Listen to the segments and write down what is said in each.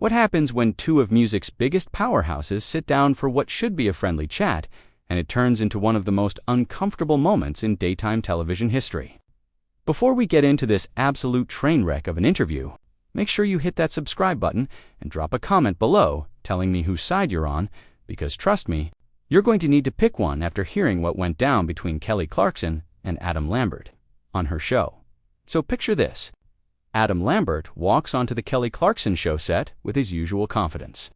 What happens when two of music's biggest powerhouses sit down for what should be a friendly chat, and it turns into one of the most uncomfortable moments in daytime television history? Before we get into this absolute train wreck of an interview, make sure you hit that subscribe button and drop a comment below telling me whose side you're on, because trust me, you're going to need to pick one after hearing what went down between Kelly Clarkson and Adam Lambert on her show. So picture this. Adam Lambert walks onto the Kelly Clarkson show set with his usual confidence.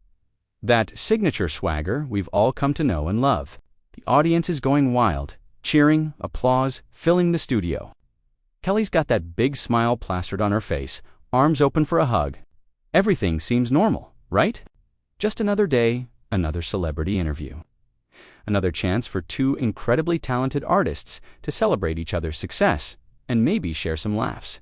That signature swagger we've all come to know and love. The audience is going wild, cheering, applause, filling the studio. Kelly's got that big smile plastered on her face, arms open for a hug. Everything seems normal, right? Just another day, another celebrity interview. Another chance for two incredibly talented artists to celebrate each other's success and maybe share some laughs.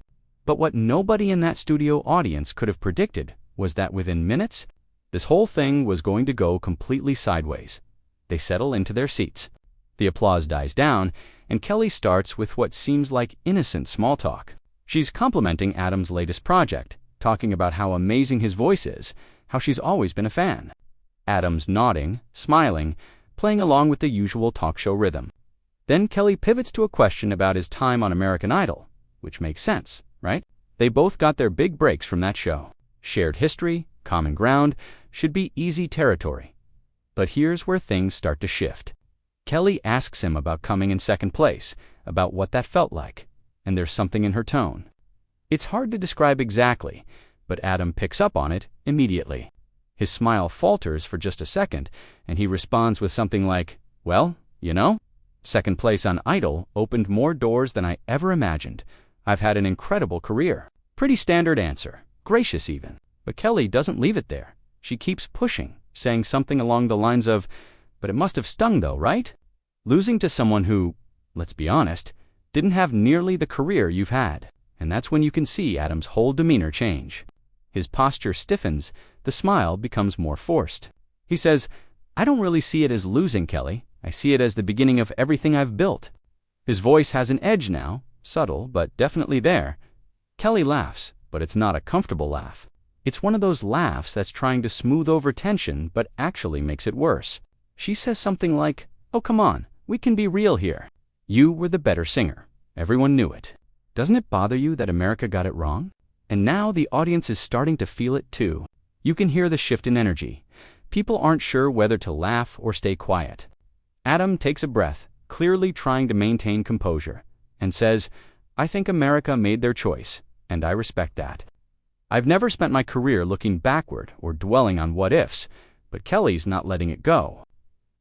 But what nobody in that studio audience could have predicted was that within minutes, this whole thing was going to go completely sideways. They settle into their seats. The applause dies down, and Kelly starts with what seems like innocent small talk. She's complimenting Adam's latest project, talking about how amazing his voice is, how she's always been a fan. Adam's nodding, smiling, playing along with the usual talk show rhythm. Then Kelly pivots to a question about his time on American Idol, which makes sense, right? They both got their big breaks from that show. Shared history, common ground, should be easy territory. But here's where things start to shift. Kelly asks him about coming in second place, about what that felt like, and there's something in her tone. It's hard to describe exactly, but Adam picks up on it immediately. His smile falters for just a second, and he responds with something like, "Well, you know, second place on Idol opened more doors than I ever imagined. I've had an incredible career." Pretty standard answer, gracious even. But Kelly doesn't leave it there. She keeps pushing, saying something along the lines of, "But it must have stung though, right? Losing to someone who, let's be honest, didn't have nearly the career you've had." And that's when you can see Adam's whole demeanor change. His posture stiffens, the smile becomes more forced. He says, "I don't really see it as losing, Kelly. I see it as the beginning of everything I've built." His voice has an edge now, subtle, but definitely there. Kelly laughs, but it's not a comfortable laugh. It's one of those laughs that's trying to smooth over tension, but actually makes it worse. She says something like, "Oh, come on, we can be real here. You were the better singer. Everyone knew it. Doesn't it bother you that America got it wrong?" And now the audience is starting to feel it too. You can hear the shift in energy. People aren't sure whether to laugh or stay quiet. Adam takes a breath, clearly trying to maintain composure, and says, "I think America made their choice, and I respect that. I've never spent my career looking backward or dwelling on what-ifs, but Kelly's not letting it go."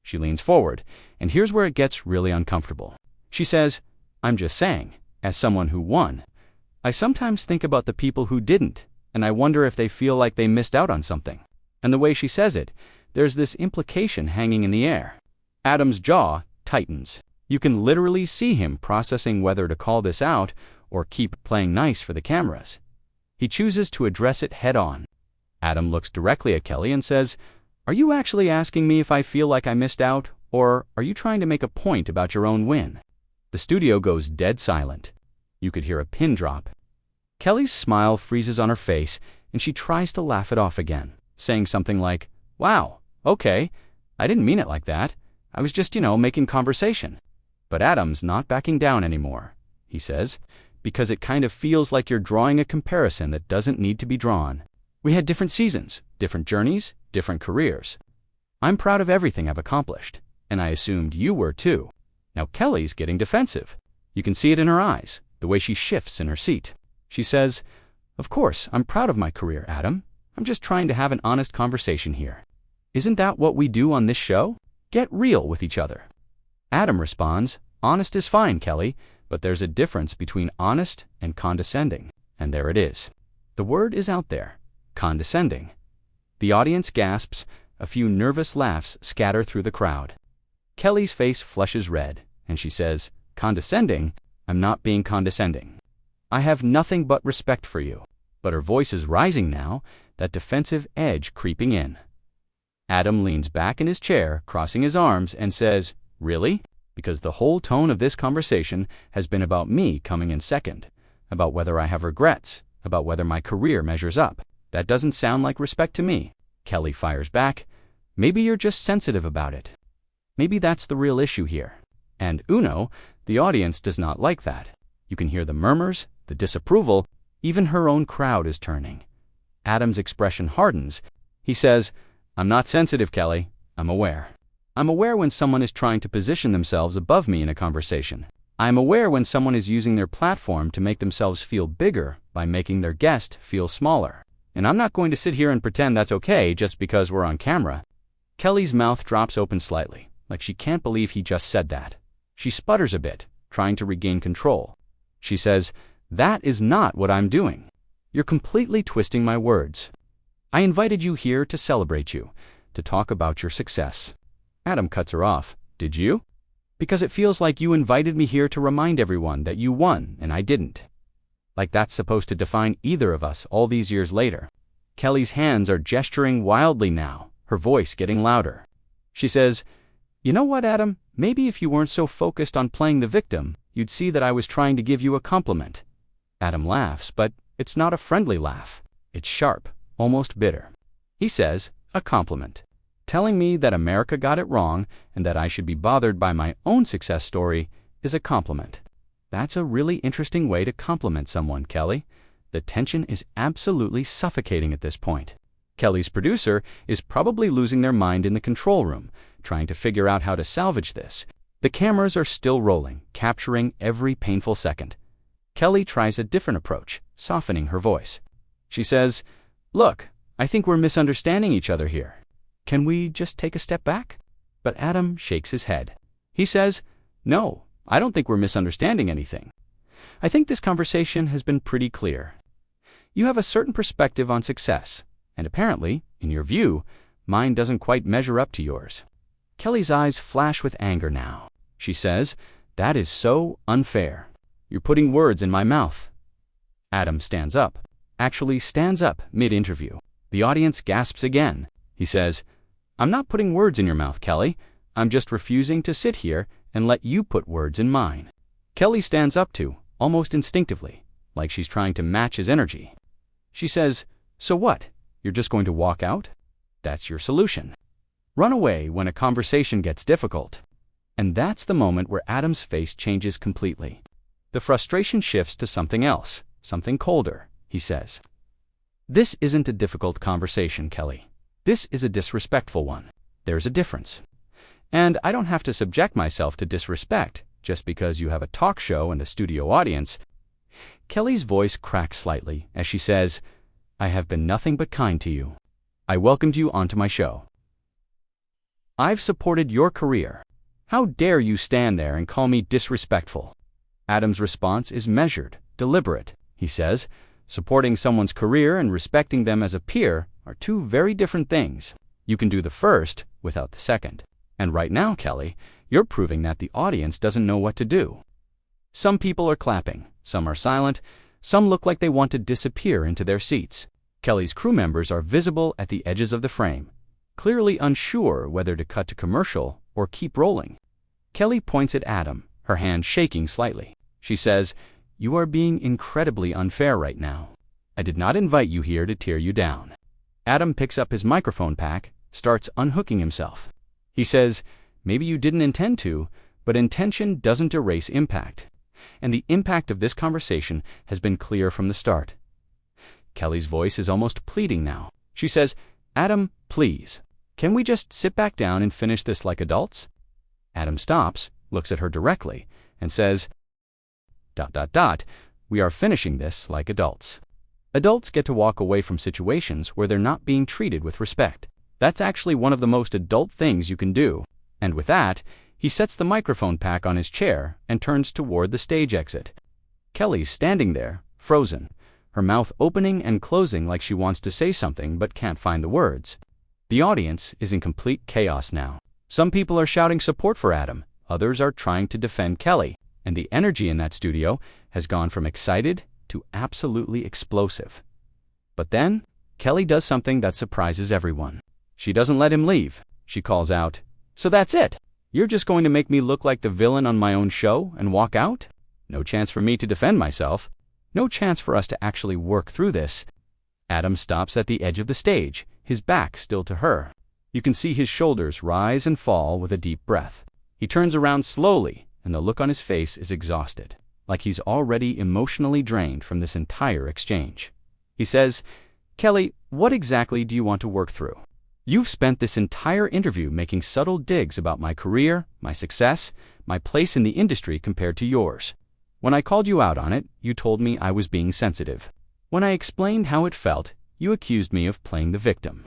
She leans forward, and here's where it gets really uncomfortable. She says, "I'm just saying, as someone who won, I sometimes think about the people who didn't, and I wonder if they feel like they missed out on something." And the way she says it, there's this implication hanging in the air. Adam's jaw tightens. You can literally see him processing whether to call this out or keep playing nice for the cameras. He chooses to address it head on. Adam looks directly at Kelly and says, "Are you actually asking me if I feel like I missed out, or are you trying to make a point about your own win?" The studio goes dead silent. You could hear a pin drop. Kelly's smile freezes on her face, and she tries to laugh it off again, saying something like, "Wow, okay, I didn't mean it like that. I was just, making conversation." But Adam's not backing down anymore, he says, "because it kind of feels like you're drawing a comparison that doesn't need to be drawn. We had different seasons, different journeys, different careers. I'm proud of everything I've accomplished, and I assumed you were too." Now Kelly's getting defensive. You can see it in her eyes, the way she shifts in her seat. She says, "Of course, I'm proud of my career, Adam. I'm just trying to have an honest conversation here. Isn't that what we do on this show? Get real with each other." Adam responds, "Honest is fine, Kelly, but there's a difference between honest and condescending." And there it is. The word is out there. Condescending. The audience gasps, a few nervous laughs scatter through the crowd. Kelly's face flushes red, and she says, "Condescending? I'm not being condescending. I have nothing but respect for you." But her voice is rising now, that defensive edge creeping in. Adam leans back in his chair, crossing his arms, and says, "Really? Because the whole tone of this conversation has been about me coming in second, about whether I have regrets, about whether my career measures up. That doesn't sound like respect to me. Kelly fires back. Maybe you're just sensitive about it. Maybe that's the real issue here. And Uno, the audience does not like that. You can hear the murmurs, the disapproval, even her own crowd is turning. Adam's expression hardens. He says, I'm not sensitive, Kelly. I'm aware. I'm aware when someone is trying to position themselves above me in a conversation. I'm aware when someone is using their platform to make themselves feel bigger by making their guest feel smaller. And I'm not going to sit here and pretend that's okay just because we're on camera. Kelly's mouth drops open slightly, like she can't believe he just said that. She sputters a bit, trying to regain control. She says, that is not what I'm doing. You're completely twisting my words. I invited you here to celebrate you, to talk about your success. Adam cuts her off. Did you? Because it feels like you invited me here to remind everyone that you won and I didn't. Like that's supposed to define either of us all these years later. Kelly's hands are gesturing wildly now, her voice getting louder. She says, you know what, Adam? Maybe if you weren't so focused on playing the victim, you'd see that I was trying to give you a compliment. Adam laughs, but it's not a friendly laugh. It's sharp, almost bitter. He says, a compliment. Telling me that America got it wrong and that I should be bothered by my own success story is a compliment. That's a really interesting way to compliment someone, Kelly. The tension is absolutely suffocating at this point. Kelly's producer is probably losing their mind in the control room, trying to figure out how to salvage this. The cameras are still rolling, capturing every painful second. Kelly tries a different approach, softening her voice. She says, look, I think we're misunderstanding each other here. Can we just take a step back? But Adam shakes his head. He says, no, I don't think we're misunderstanding anything. I think this conversation has been pretty clear. You have a certain perspective on success, and apparently, in your view, mine doesn't quite measure up to yours. Kelly's eyes flash with anger now. She says, that is so unfair. You're putting words in my mouth. Adam stands up. Actually stands up mid-interview. The audience gasps again. He says, I'm not putting words in your mouth, Kelly. I'm just refusing to sit here and let you put words in mine. Kelly stands up too, almost instinctively, like she's trying to match his energy. She says, so what? You're just going to walk out? That's your solution. Run away when a conversation gets difficult. And that's the moment where Adam's face changes completely. The frustration shifts to something else, something colder, he says. This isn't a difficult conversation, Kelly. This is a disrespectful one. There's a difference. And I don't have to subject myself to disrespect just because you have a talk show and a studio audience. Kelly's voice cracks slightly as she says, I have been nothing but kind to you. I welcomed you onto my show. I've supported your career. How dare you stand there and call me disrespectful? Adam's response is measured, deliberate. He says, supporting someone's career and respecting them as a peer are two very different things. You can do the first without the second. And right now, Kelly, you're proving that the audience doesn't know what to do. Some people are clapping, some are silent, some look like they want to disappear into their seats. Kelly's crew members are visible at the edges of the frame, clearly unsure whether to cut to commercial or keep rolling. Kelly points at Adam, her hand shaking slightly. She says, you are being incredibly unfair right now. I did not invite you here to tear you down. Adam picks up his microphone pack, starts unhooking himself. He says, maybe you didn't intend to, but intention doesn't erase impact. And the impact of this conversation has been clear from the start. Kelly's voice is almost pleading now. She says, Adam, please, can we just sit back down and finish this like adults? Adam stops, looks at her directly, and says, ... we are finishing this like adults. Adults get to walk away from situations where they're not being treated with respect. That's actually one of the most adult things you can do. And with that, he sets the microphone pack on his chair and turns toward the stage exit. Kelly's standing there, frozen, her mouth opening and closing like she wants to say something but can't find the words. The audience is in complete chaos now. Some people are shouting support for Adam, others are trying to defend Kelly, and the energy in that studio has gone from excited to absolutely explosive. But then, Kelly does something that surprises everyone. She doesn't let him leave. She calls out, so that's it? You're just going to make me look like the villain on my own show and walk out? No chance for me to defend myself. No chance for us to actually work through this. Adam stops at the edge of the stage, his back still to her. You can see his shoulders rise and fall with a deep breath. He turns around slowly, and the look on his face is exhausted, like he's already emotionally drained from this entire exchange. He says, "Kelly, what exactly do you want to work through? You've spent this entire interview making subtle digs about my career, my success, my place in the industry compared to yours. When I called you out on it, you told me I was being sensitive. When I explained how it felt, you accused me of playing the victim.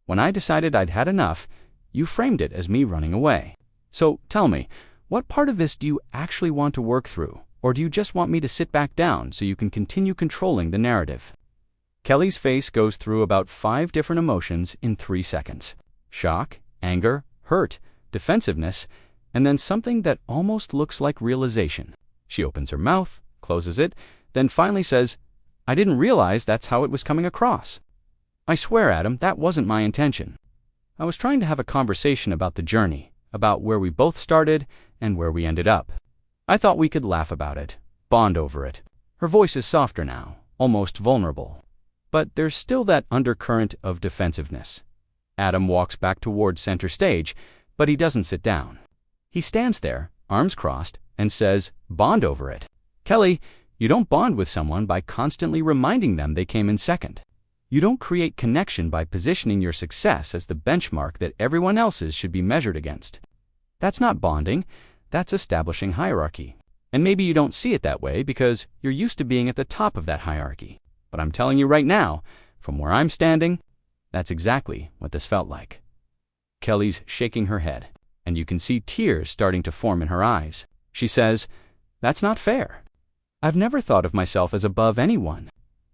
When I decided I'd had enough, you framed it as me running away. So tell me, what part of this do you actually want to work through, or do you just want me to sit back down so you can continue controlling the narrative?" Kelly's face goes through about 5 different emotions in 3 seconds. Shock, anger, hurt, defensiveness, and then something that almost looks like realization. She opens her mouth, closes it, then finally says, "I didn't realize that's how it was coming across. I swear, Adam, that wasn't my intention. I was trying to have a conversation about the journey, about where we both started and where we ended up. I thought we could laugh about it, bond over it." Her voice is softer now, almost vulnerable. But there's still that undercurrent of defensiveness. Adam walks back towards center stage, but he doesn't sit down. He stands there, arms crossed, and says, "Bond over it. Kelly, you don't bond with someone by constantly reminding them they came in second. You don't create connection by positioning your success as the benchmark that everyone else's should be measured against. That's not bonding, that's establishing hierarchy. And maybe you don't see it that way because you're used to being at the top of that hierarchy. But I'm telling you right now, from where I'm standing, that's exactly what this felt like." Kelly's shaking her head, and you can see tears starting to form in her eyes. She says, "That's not fair. I've never thought of myself as above anyone.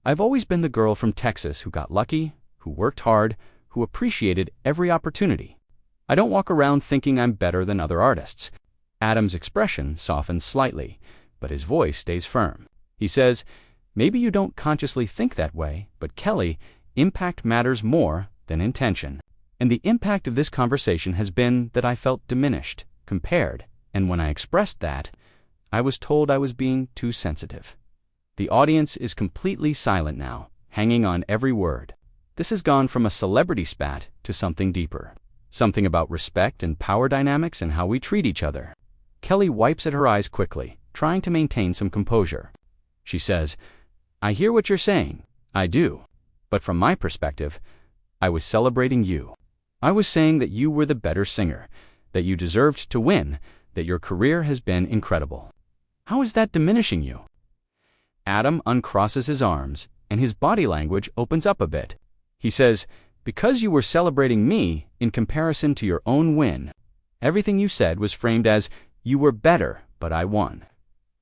I've always been the girl from Texas who got lucky, who worked hard, who appreciated every opportunity. I don't walk around thinking I'm better than other artists." Adam's expression softens slightly, but his voice stays firm. He says, "Maybe you don't consciously think that way, but Kelly, impact matters more than intention. And the impact of this conversation has been that I felt diminished, compared, and when I expressed that, I was told I was being too sensitive." The audience is completely silent now, hanging on every word. This has gone from a celebrity spat to something deeper. Something about respect and power dynamics and how we treat each other. Kelly wipes at her eyes quickly, trying to maintain some composure. She says, "I hear what you're saying. I do. But from my perspective, I was celebrating you. I was saying that you were the better singer, that you deserved to win, that your career has been incredible. How is that diminishing you?" Adam uncrosses his arms, and his body language opens up a bit. He says, "Because you were celebrating me in comparison to your own win, everything you said was framed as, you were better, but I won.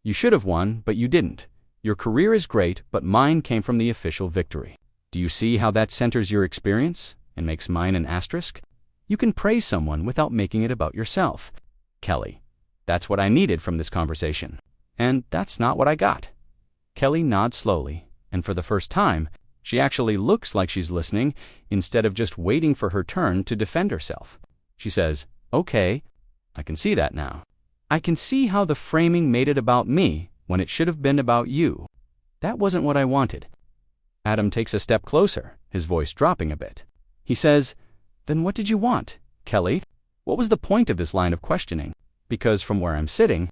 You should have won, but you didn't. Your career is great, but mine came from the official victory. Do you see how that centers your experience and makes mine an asterisk? You can praise someone without making it about yourself." Kelly, "That's what I needed from this conversation. And that's not what I got." Kelly nods slowly, and for the first time, she actually looks like she's listening instead of just waiting for her turn to defend herself. She says, "Okay, I can see that now. I can see how the framing made it about me when it should have been about you. That wasn't what I wanted." Adam takes a step closer, his voice dropping a bit. He says, "Then what did you want, Kelly? What was the point of this line of questioning? Because from where I'm sitting,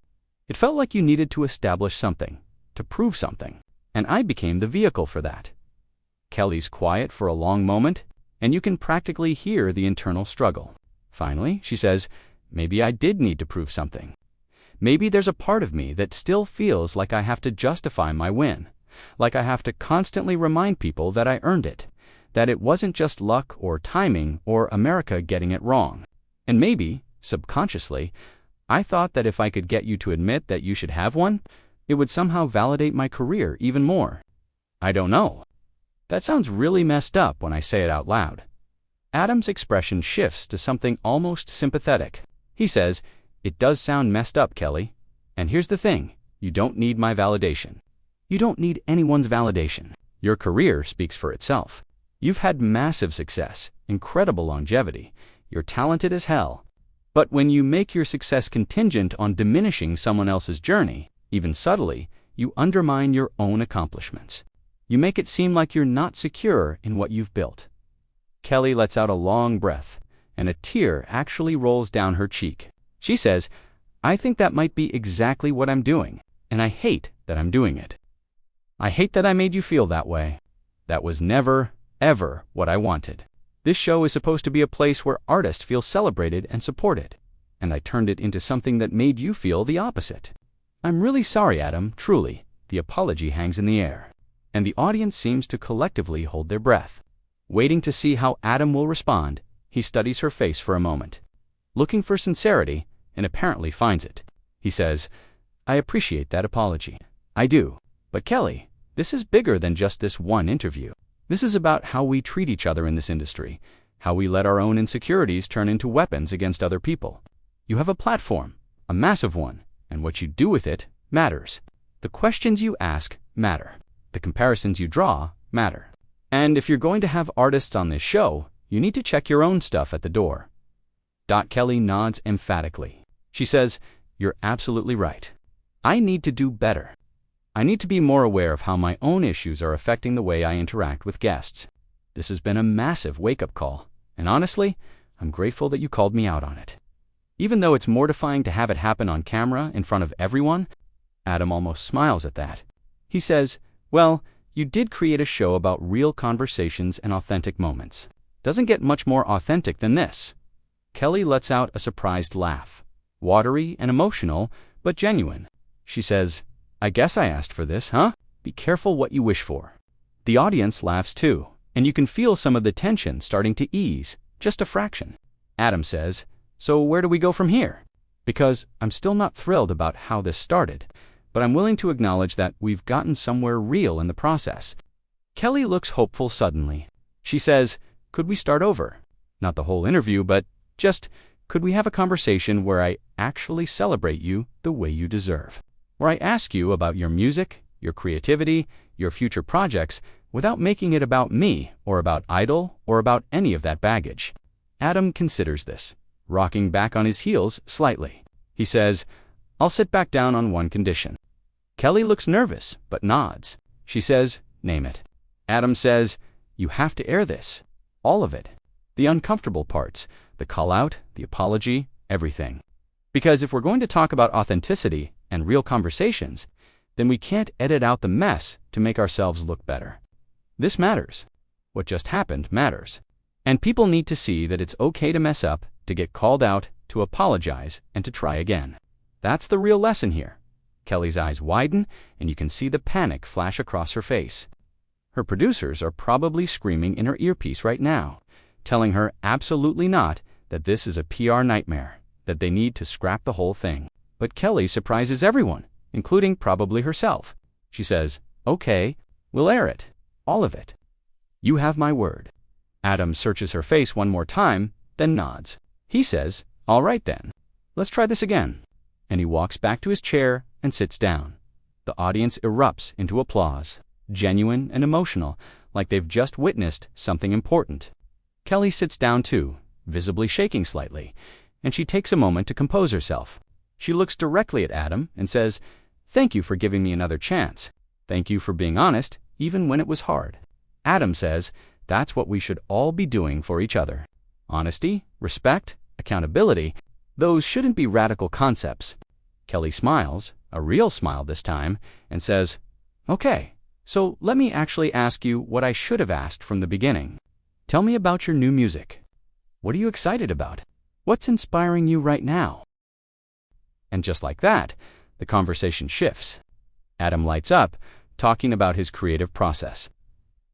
it felt like you needed to establish something, to prove something, and I became the vehicle for that." Kelly's quiet for a long moment, and you can practically hear the internal struggle. Finally, she says, "Maybe I did need to prove something. Maybe there's a part of me that still feels like I have to justify my win, like I have to constantly remind people that I earned it, that it wasn't just luck or timing or America getting it wrong. And maybe, subconsciously, I thought that if I could get you to admit that you should have one, it would somehow validate my career even more. I don't know. That sounds really messed up when I say it out loud." Adam's expression shifts to something almost sympathetic. He says, "It does sound messed up, Kelly. And here's the thing, you don't need my validation. You don't need anyone's validation. Your career speaks for itself. You've had massive success, incredible longevity. You're talented as hell. But when you make your success contingent on diminishing someone else's journey, even subtly, you undermine your own accomplishments. You make it seem like you're not secure in what you've built." Kelly lets out a long breath, and a tear actually rolls down her cheek. She says, "I think that might be exactly what I'm doing, and I hate that I'm doing it. I hate that I made you feel that way. That was never, ever what I wanted. This show is supposed to be a place where artists feel celebrated and supported, and I turned it into something that made you feel the opposite. I'm really sorry, Adam, truly." The apology hangs in the air, and the audience seems to collectively hold their breath. Waiting to see how Adam will respond, he studies her face for a moment, looking for sincerity, and apparently finds it. He says, "I appreciate that apology. I do. But Kelly, this is bigger than just this one interview. This is about how we treat each other in this industry, how we let our own insecurities turn into weapons against other people. You have a platform, a massive one, and what you do with it matters. The questions you ask matter. The comparisons you draw matter. And if you're going to have artists on this show, you need to check your own stuff at the door." Kelly nods emphatically. She says, "You're absolutely right. I need to do better. I need to be more aware of how my own issues are affecting the way I interact with guests. This has been a massive wake-up call, and honestly, I'm grateful that you called me out on it." Even though it's mortifying to have it happen on camera in front of everyone, Adam almost smiles at that. He says, "Well, you did create a show about real conversations and authentic moments. Doesn't get much more authentic than this." Kelly lets out a surprised laugh, watery and emotional, but genuine. She says, "I guess I asked for this, huh? Be careful what you wish for." The audience laughs too, and you can feel some of the tension starting to ease, just a fraction. Adam says, "So where do we go from here?" Because I'm still not thrilled about how this started, but I'm willing to acknowledge that we've gotten somewhere real in the process. Kelly looks hopeful suddenly. She says, "Could we start over? Not the whole interview, but just, could we have a conversation where I actually celebrate you the way you deserve? Where I ask you about your music, your creativity, your future projects, without making it about me, or about Idol, or about any of that baggage." Adam considers this, rocking back on his heels slightly. He says, "I'll sit back down on one condition." Kelly looks nervous, but nods. She says, "Name it." Adam says, "You have to air this. All of it. The uncomfortable parts, the call-out, the apology, everything. Because if we're going to talk about authenticity and real conversations, then we can't edit out the mess to make ourselves look better. This matters. What just happened matters. And people need to see that it's okay to mess up, to get called out, to apologize, and to try again. That's the real lesson here." Kelly's eyes widen, and you can see the panic flash across her face. Her producers are probably screaming in her earpiece right now, telling her absolutely not, that this is a PR nightmare, that they need to scrap the whole thing. But Kelly surprises everyone, including probably herself. She says, "Okay, we'll air it. All of it. You have my word." Adam searches her face one more time, then nods. He says, "All right then. Let's try this again." And he walks back to his chair and sits down. The audience erupts into applause, genuine and emotional, like they've just witnessed something important. Kelly sits down too, visibly shaking slightly, and she takes a moment to compose herself. She looks directly at Adam and says, "Thank you for giving me another chance. Thank you for being honest, even when it was hard." Adam says, "That's what we should all be doing for each other. Honesty, respect, accountability, those shouldn't be radical concepts." Kelly smiles, a real smile this time, and says, "Okay, so let me actually ask you what I should have asked from the beginning. Tell me about your new music. What are you excited about? What's inspiring you right now?" And just like that, the conversation shifts. Adam lights up, talking about his creative process,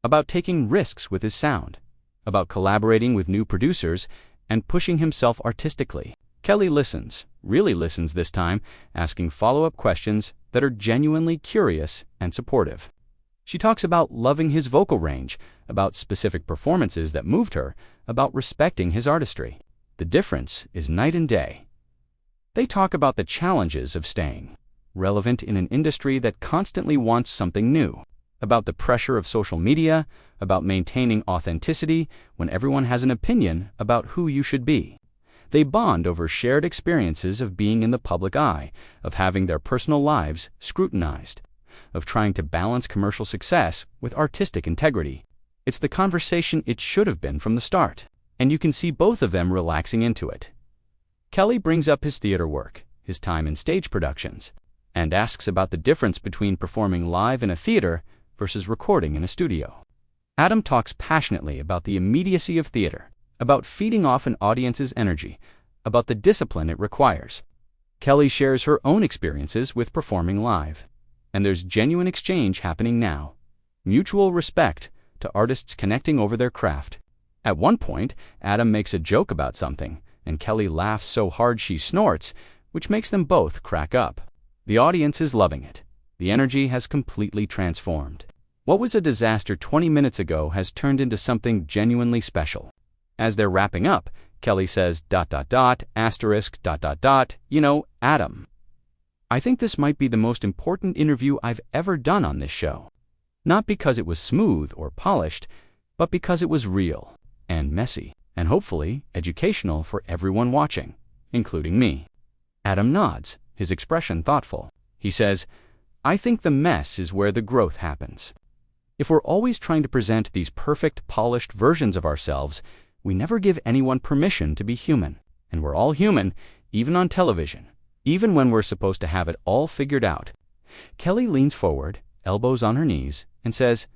about taking risks with his sound, about collaborating with new producers, and pushing himself artistically. Kelly listens, really listens this time, asking follow-up questions that are genuinely curious and supportive. She talks about loving his vocal range, about specific performances that moved her, about respecting his artistry. The difference is night and day. They talk about the challenges of staying relevant in an industry that constantly wants something new, about the pressure of social media, about maintaining authenticity when everyone has an opinion about who you should be. They bond over shared experiences of being in the public eye, of having their personal lives scrutinized. of trying to balance commercial success with artistic integrity. It's the conversation it should have been from the start, and you can see both of them relaxing into it. Kelly brings up his theater work, his time in stage productions, and asks about the difference between performing live in a theater versus recording in a studio. Adam talks passionately about the immediacy of theater, about feeding off an audience's energy, about the discipline it requires. Kelly shares her own experiences with performing live, and there's genuine exchange happening now. Mutual respect to artists connecting over their craft. At one point, Adam makes a joke about something, and Kelly laughs so hard she snorts, which makes them both crack up. The audience is loving it. The energy has completely transformed. What was a disaster 20 minutes ago has turned into something genuinely special. As they're wrapping up, Kelly says, asterisk, Adam. I think this might be the most important interview I've ever done on this show. Not because it was smooth or polished, but because it was real and messy and hopefully educational for everyone watching, including me. Adam nods, his expression thoughtful. He says, I think the mess is where the growth happens. If we're always trying to present these perfect, polished versions of ourselves, we never give anyone permission to be human. And we're all human, even on television, even when we're supposed to have it all figured out. Kelly leans forward, elbows on her knees, and says,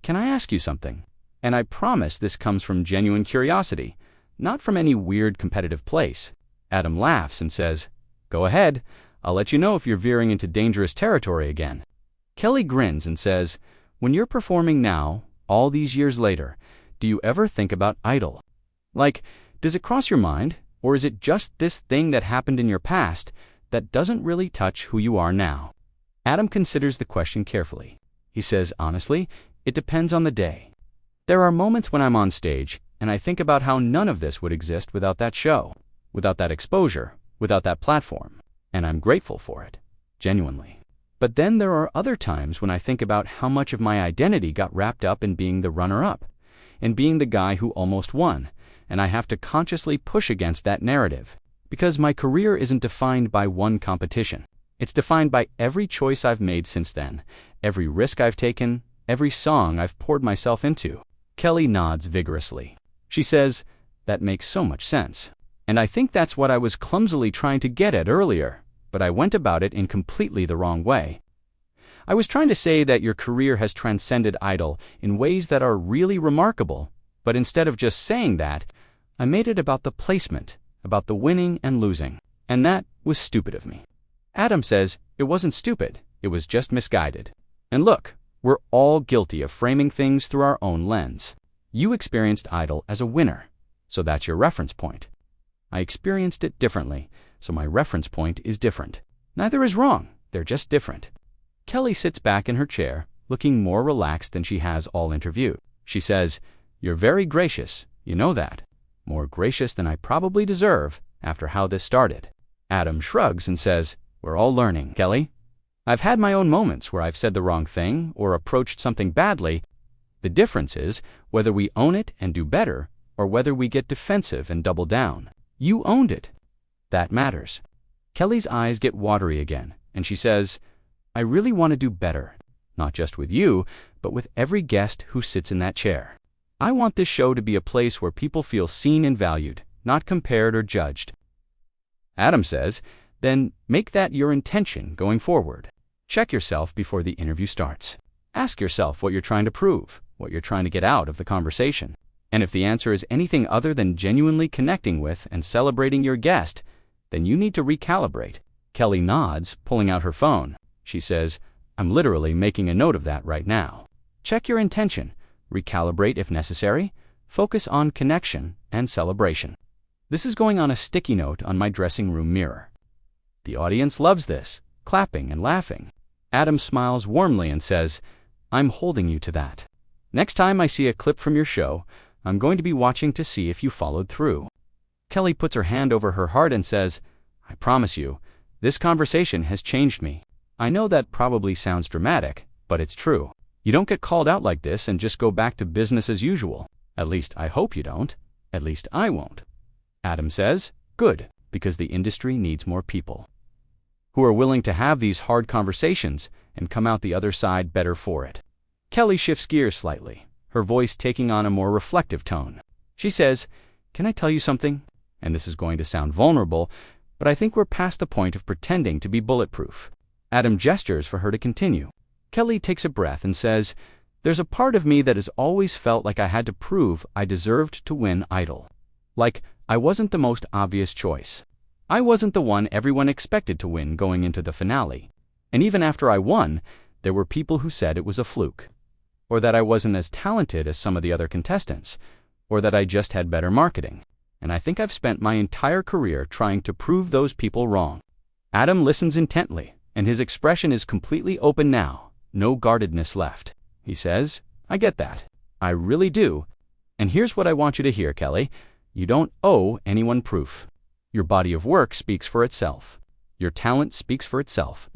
Can I ask you something? And I promise this comes from genuine curiosity, not from any weird competitive place. Adam laughs and says, Go ahead. I'll let you know if you're veering into dangerous territory again. Kelly grins and says, When you're performing now, all these years later, do you ever think about Idol? Like, does it cross your mind, or is it just this thing that happened in your past that doesn't really touch who you are now? Adam considers the question carefully. He says, honestly, it depends on the day. There are moments when I'm on stage, and I think about how none of this would exist without that show, without that exposure, without that platform, and I'm grateful for it, genuinely. But then there are other times when I think about how much of my identity got wrapped up in being the runner-up, and being the guy who almost won, and I have to consciously push against that narrative, because my career isn't defined by one competition. It's defined by every choice I've made since then, every risk I've taken, every song I've poured myself into. Kelly nods vigorously. She says, That makes so much sense. And I think that's what I was clumsily trying to get at earlier, but I went about it in completely the wrong way. I was trying to say that your career has transcended Idol in ways that are really remarkable, but instead of just saying that, I made it about the placement, about the winning and losing, and that was stupid of me. Adam says, It wasn't stupid, it was just misguided. And look, we're all guilty of framing things through our own lens. You experienced Idol as a winner, so that's your reference point. I experienced it differently, so my reference point is different. Neither is wrong, they're just different. Kelly sits back in her chair, looking more relaxed than she has all interview. She says, You're very gracious, you know that. More gracious than I probably deserve after how this started. Adam shrugs and says, We're all learning, Kelly. I've had my own moments where I've said the wrong thing or approached something badly. The difference is whether we own it and do better, or whether we get defensive and double down. You owned it. That matters. Kelly's eyes get watery again, and she says, I really want to do better, not just with you, but with every guest who sits in that chair. I want this show to be a place where people feel seen and valued, not compared or judged. Adam says, Then make that your intention going forward. Check yourself before the interview starts. Ask yourself what you're trying to prove, what you're trying to get out of the conversation. And if the answer is anything other than genuinely connecting with and celebrating your guest, then you need to recalibrate. Kelly nods, pulling out her phone. She says, I'm literally making a note of that right now. Check your intention, recalibrate if necessary, focus on connection and celebration. This is going on a sticky note on my dressing room mirror. The audience loves this, clapping and laughing. Adam smiles warmly and says, I'm holding you to that. Next time I see a clip from your show, I'm going to be watching to see if you followed through. Kelly puts her hand over her heart and says, I promise you, this conversation has changed me. I know that probably sounds dramatic, but it's true. You don't get called out like this and just go back to business as usual. At least I hope you don't. At least I won't. Adam says, Good, because the industry needs more people who are willing to have these hard conversations and come out the other side better for it. Kelly shifts gears slightly, her voice taking on a more reflective tone. She says, "Can I tell you something? And this is going to sound vulnerable, but I think we're past the point of pretending to be bulletproof." Adam gestures for her to continue. Kelly takes a breath and says, "There's a part of me that has always felt like I had to prove I deserved to win Idol. Like, I wasn't the most obvious choice. I wasn't the one everyone expected to win going into the finale. And even after I won, there were people who said it was a fluke, or that I wasn't as talented as some of the other contestants, or that I just had better marketing. And I think I've spent my entire career trying to prove those people wrong." Adam listens intently, and his expression is completely open now, no guardedness left. He says, "I get that. I really do. And here's what I want you to hear, Kelly. You don't owe anyone proof. Your body of work speaks for itself. Your talent speaks for itself.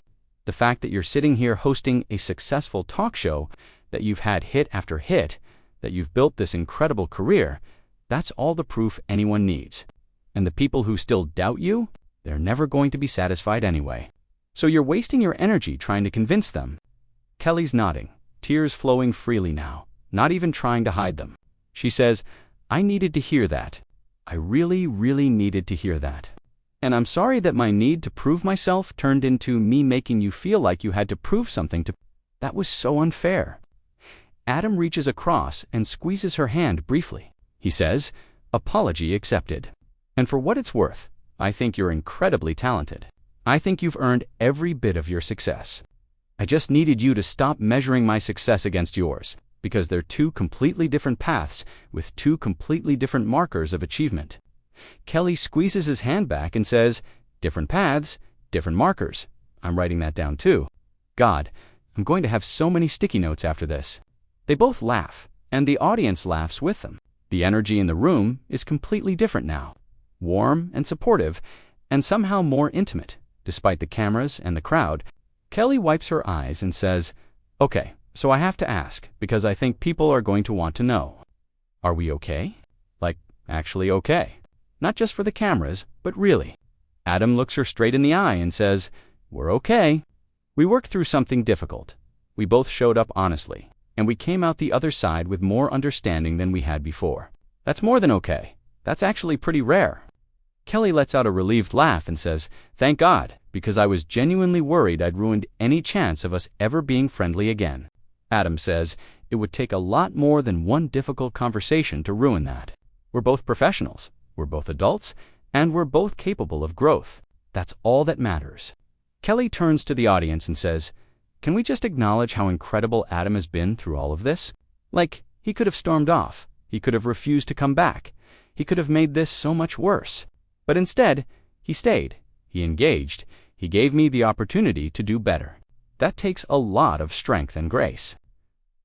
The fact that you're sitting here hosting a successful talk show, that you've had hit after hit, that you've built this incredible career, that's all the proof anyone needs. And the people who still doubt you, they're never going to be satisfied anyway. So you're wasting your energy trying to convince them." Kelly's nodding, tears flowing freely now, not even trying to hide them. She says, "I needed to hear that. I really, really needed to hear that. And I'm sorry that my need to prove myself turned into me making you feel like you had to prove something to... That was so unfair." Adam reaches across and squeezes her hand briefly. He says, "Apology accepted. And for what it's worth, I think you're incredibly talented. I think you've earned every bit of your success. I just needed you to stop measuring my success against yours, because they're two completely different paths with two completely different markers of achievement." Kelly squeezes his hand back and says, "Different paths, different markers. I'm writing that down too. God, I'm going to have so many sticky notes after this." They both laugh, and the audience laughs with them. The energy in the room is completely different now, warm and supportive, and somehow more intimate, despite the cameras and the crowd. Kelly wipes her eyes and says, "Okay, so I have to ask, because I think people are going to want to know. Are we okay? Like, actually okay? Not just for the cameras, but really." Adam looks her straight in the eye and says, "We're okay. We worked through something difficult. We both showed up honestly, and we came out the other side with more understanding than we had before. That's more than okay. That's actually pretty rare." Kelly lets out a relieved laugh and says, "Thank God, because I was genuinely worried I'd ruined any chance of us ever being friendly again." Adam says, "It would take a lot more than one difficult conversation to ruin that. We're both professionals, we're both adults, and we're both capable of growth. That's all that matters." Kelly turns to the audience and says, "Can we just acknowledge how incredible Adam has been through all of this? Like, he could have stormed off. He could have refused to come back. He could have made this so much worse. But instead, he stayed. He engaged. He gave me the opportunity to do better. That takes a lot of strength and grace."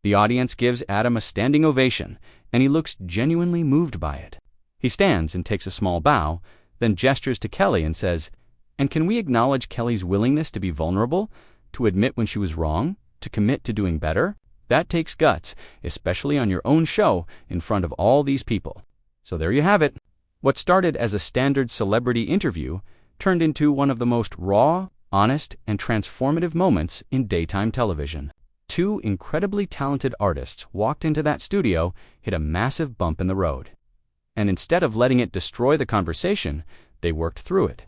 The audience gives Adam a standing ovation, and he looks genuinely moved by it. He stands and takes a small bow, then gestures to Kelly and says, "And can we acknowledge Kelly's willingness to be vulnerable, to admit when she was wrong, to commit to doing better? That takes guts, especially on your own show in front of all these people." So there you have it. What started as a standard celebrity interview turned into one of the most raw, honest, and transformative moments in daytime television. Two incredibly talented artists walked into that studio, hit a massive bump in the road. And instead of letting it destroy the conversation, they worked through it.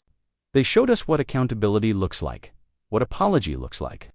They showed us what accountability looks like, what apology looks like,